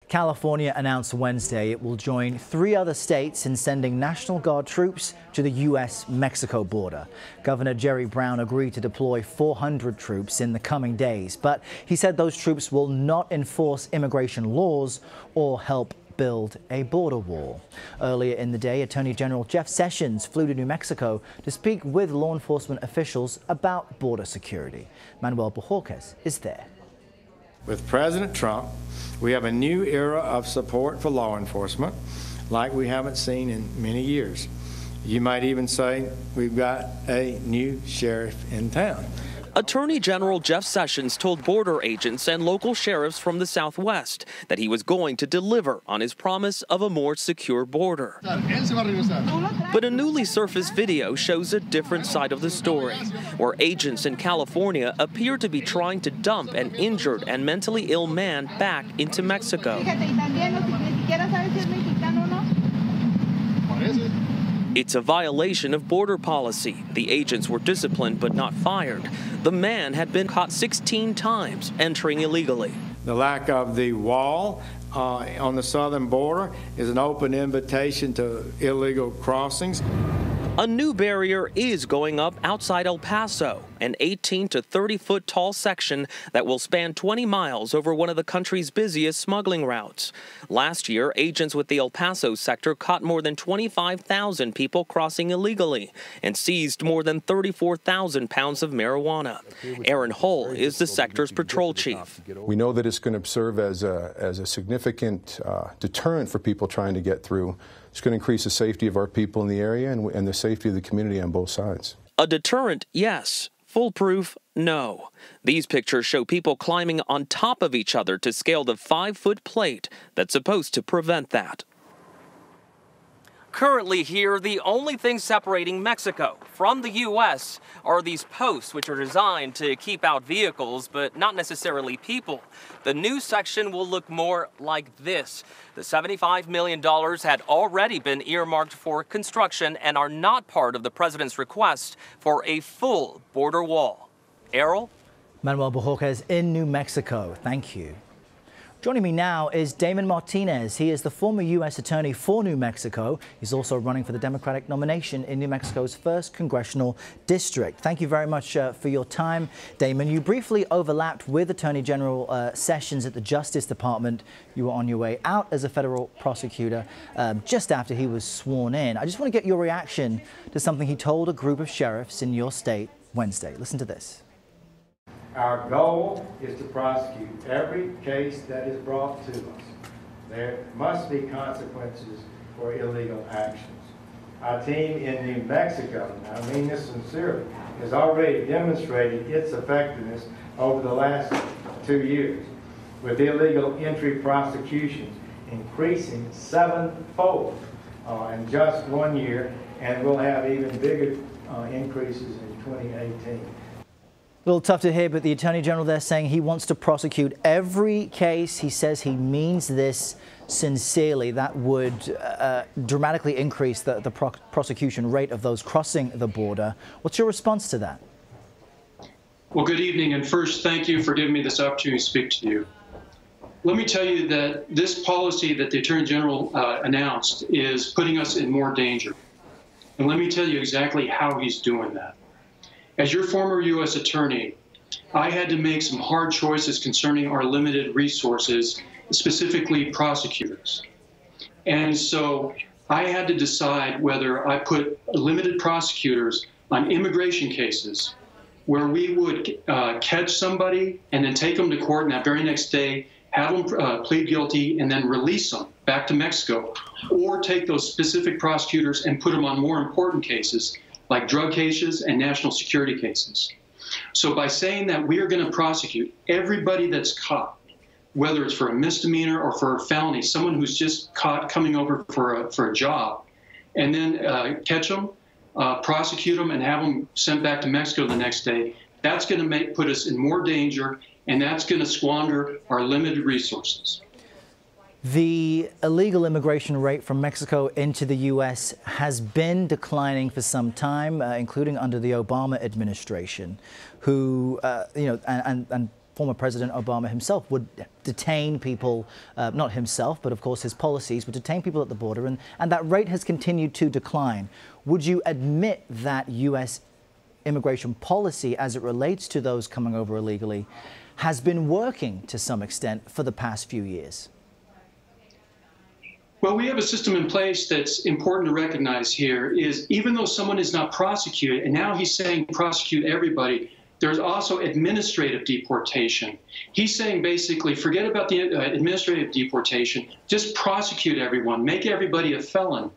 California announced Wednesday it will join 3 other states in sending National Guard troops to the U.S.-Mexico border. Governor Jerry Brown agreed to deploy 400 troops in the coming days, but he said those troops will not enforce immigration laws or help build a border wall. Earlier in the day, Attorney General Jeff Sessions flew to New Mexico to speak with law enforcement officials about border security. Manuel Bojorquez is there. With President Trump, we have a new era of support for law enforcement like we haven't seen in many years. You might even say we've got a new sheriff in town. Attorney General Jeff Sessions told border agents and local sheriffs from the Southwest that he was going to deliver on his promise of a more secure border. But a newly surfaced video shows a different side of the story, where agents in California appear to be trying to dump an injured and mentally ill man back into Mexico. It's a violation of border policy. The agents were disciplined but not fired. The man had been caught 16 times entering illegally. The lack of the wall on the southern border is an open invitation to illegal crossings. A new barrier is going up outside El Paso, an 18 to 30-foot tall section that will span 20 miles over one of the country's busiest smuggling routes. Last year, agents with the El Paso sector caught more than 25,000 people crossing illegally and seized more than 34,000 pounds of marijuana. Aaron Hull is the sector's patrol chief. We know that it's going to serve as a significant deterrent for people trying to get through. It's going to increase the safety of our people in the area and the safety of the community on both sides. A deterrent, yes. Foolproof, no. These pictures show people climbing on top of each other to scale the 5-foot plate that's supposed to prevent that. Currently here, the only thing separating Mexico from the U.S. are these posts, which are designed to keep out vehicles, but not necessarily people. The new section will look more like this. The $75 million had already been earmarked for construction and are not part of the president's request for a full border wall. Errol? Manuel Bojorquez in New Mexico. Thank you. Joining me now is Damon Martinez. He is the former U.S. Attorney for New Mexico. He's also running for the Democratic nomination in New Mexico's 1st Congressional District. Thank you very much for your time, Damon. You briefly overlapped with Attorney General Sessions at the Justice Department. You were on your way out as a federal prosecutor just after he was sworn in. I just want to get your reaction to something he told a group of sheriffs in your state Wednesday. Listen to this. Our goal is to prosecute every case that is brought to us. There must be consequences for illegal actions. Our team in New Mexico, and I mean this sincerely, has already demonstrated its effectiveness over the last 2 years, with illegal entry prosecutions increasing 7-fold in just 1 year, and we'll have even bigger increases in 2018. A little tough to hear, but the Attorney General there saying he wants to prosecute every case. He says he means this sincerely. That would dramatically increase the prosecution rate of those crossing the border. What's your response to that? Well, good evening, and first, thank you for giving me this opportunity to speak to you. Let me tell you that this policy that the Attorney General announced is putting us in more danger. And let me tell you exactly how he's doing that. As your former U.S. attorney, I had to make some hard choices concerning our limited resources, specifically prosecutors. And so I had to decide whether I put limited prosecutors on immigration cases where we would catch somebody and then take them to court, and that very next day have them plead guilty and then release them back to Mexico, or take those specific prosecutors and put them on more important cases like drug cases and national security cases. So by saying that we are going to prosecute everybody that's caught, whether it's for a misdemeanor or for a felony, someone who's just caught coming over for a job, and then catch them, prosecute them, and have them sent back to Mexico the next day, that's going to put us in more danger, and that's going to squander our limited resources. The illegal immigration rate from Mexico into the U.S. has been declining for some time, including under the Obama administration, who, and former President Obama himself would detain people, not himself, but of course his policies would detain people at the border, and that rate has continued to decline. Would you admit that U.S. immigration policy, as it relates to those coming over illegally, has been working to some extent for the past few years? Well, we have a system in place that's important to recognize here is even though someone is not prosecuted, and now he's saying prosecute everybody, there's also administrative deportation. He's saying basically forget about the administrative deportation, just prosecute everyone, make everybody a felon.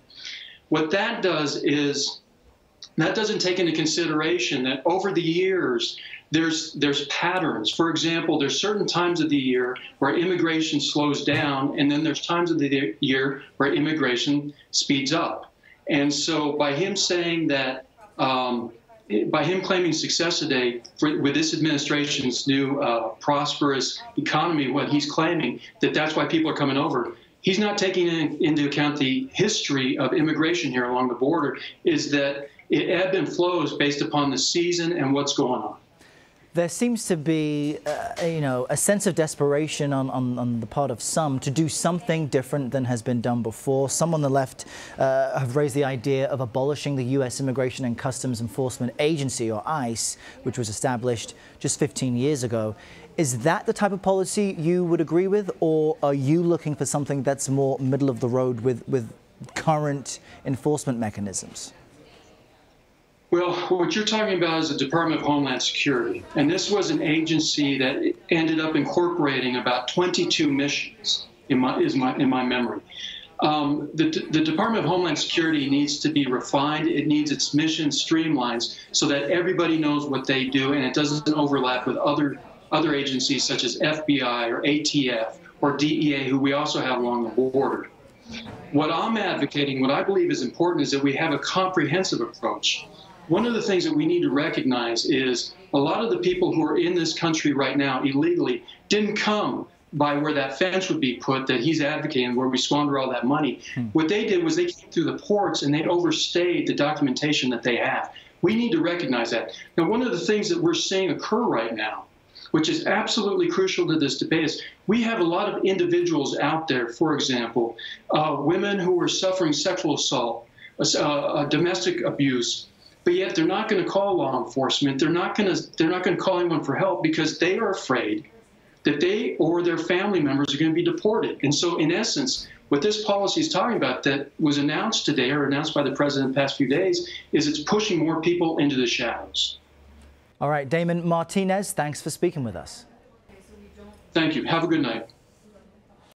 What that does is that doesn't take into consideration that over the years, there's patterns. For example, there's certain times of the year where immigration slows down, and then there's times of the year where immigration speeds up. And so by him saying that, by him claiming success today with this administration's new prosperous economy, what he's claiming, that's why people are coming over, he's not taking into account the history of immigration here along the border, is that it ebbs and flows based upon the season and what's going on. There seems to be, a sense of desperation on the part of some to do something different than has been done before. Some on the left have raised the idea of abolishing the U.S. Immigration and Customs Enforcement Agency, or ICE, which was established just 15 years ago. Is that the type of policy you would agree with, or are you looking for something that's more middle of the road with current enforcement mechanisms? Well, what you're talking about is the Department of Homeland Security, and this was an agency that ended up incorporating about 22 missions in my memory. The Department of Homeland Security needs to be refined. It needs its mission streamlined so that everybody knows what they do and it doesn't overlap with other agencies such as FBI or ATF or DEA, who we also have along the border. What I'm advocating, what I believe is important, is that we have a comprehensive approach. One of the things that we need to recognize is a lot of the people who are in this country right now illegally didn't come by where that fence would be put that he's advocating, where we squander all that money. What they did was they came through the ports and they overstayed the documentation that they have. We need to recognize that. Now, one of the things that we're seeing occur right now, which is absolutely crucial to this debate, is we have a lot of individuals out there, for example, women who are suffering sexual assault, domestic abuse, but yet they're not going to call law enforcement. They're not going to call anyone for help because they are afraid that they or their family members are going to be deported. And so, in essence, what this policy is talking about that was announced today or announced by the president the past few days is it's pushing more people into the shadows. All right, Damon Martinez, thanks for speaking with us. Thank you. Have a good night.